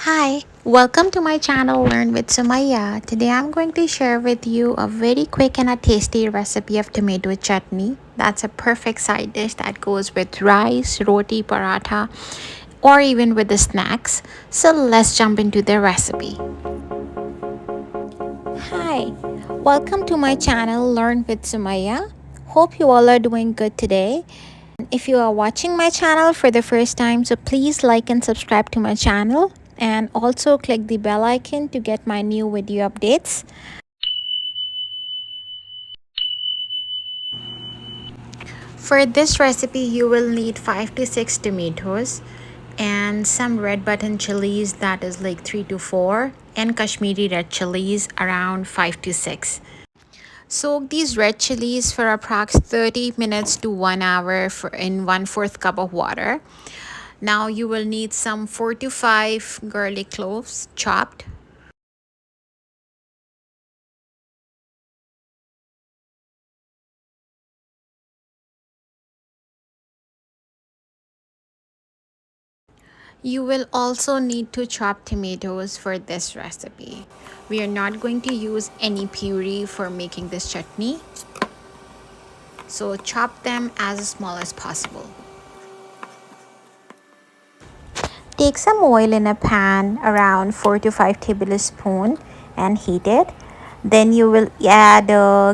Hi, welcome to my channel Learn with Sumaiya. Today I'm going to share with you a very quick and a tasty recipe of tomato chutney. That's a perfect side dish that goes with rice, roti, paratha, or even with the snacks. So let's jump into the recipe. Hi, welcome to my channel Learn with Sumaiya. Hope you all are doing good today. If you are watching my channel for the first time, so please like and subscribe to my channel and also click the bell icon to get my new video updates. For this recipe, you will need 5 to 6 tomatoes and some red button chilies, that is like 3 to 4, and Kashmiri red chilies around 5 to 6. Soak these red chilies for approx 30 minutes to 1 hour in 1/4 cup of water. Now you will need some 4 to 5 garlic cloves chopped. You will also need to chop tomatoes for this recipe. We are not going to use any puree for making this chutney, so chop them as small as possible. Take some oil in a pan, around 4 to 5 tablespoons, and heat it. Then you will add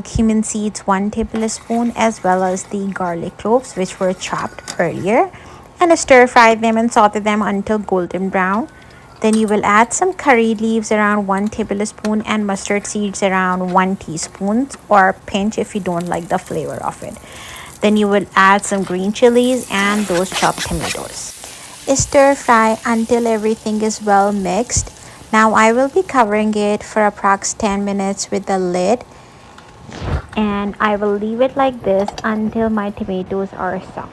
cumin seeds 1 tablespoon, as well as the garlic cloves which were chopped earlier, and stir fry them and saute them until golden brown. Then you will add some curry leaves around 1 tablespoon and mustard seeds around 1 teaspoon or pinch if you don't like the flavor of it. Then you will add some green chilies and those chopped tomatoes. Stir fry until everything is well mixed. Now I will be covering it for approx 10 minutes with the lid, and I will leave it like this until my tomatoes are soft.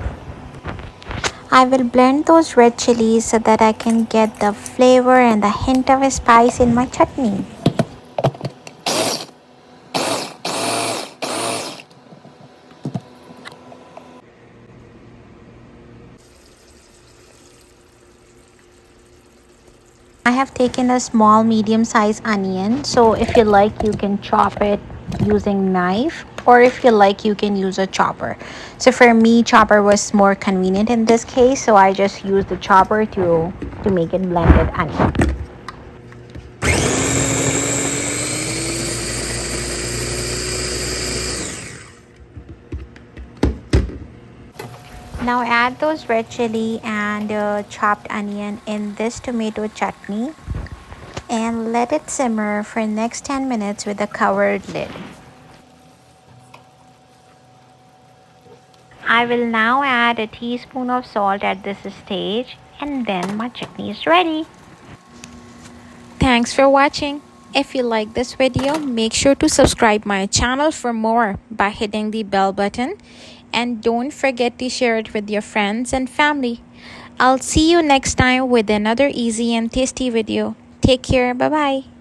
I will blend those red chilies so that I can get the flavor and the hint of a spice in my chutney. I have taken a small medium-sized onion, so if you like you can chop it using knife, or if you like you can use a chopper. So for me, chopper was more convenient in this case, so I just used the chopper to make it blended onion. Now add those red chili and chopped onion in this tomato chutney and let it simmer for next 10 minutes with a covered lid. I will now add a teaspoon of salt at this stage, and then my chutney is ready. Thanks for watching. If you like this video, make sure to subscribe my channel for more by hitting the bell button, and don't forget to share it with your friends and family. I'll see you next time with another easy and tasty video. Take care. Bye bye.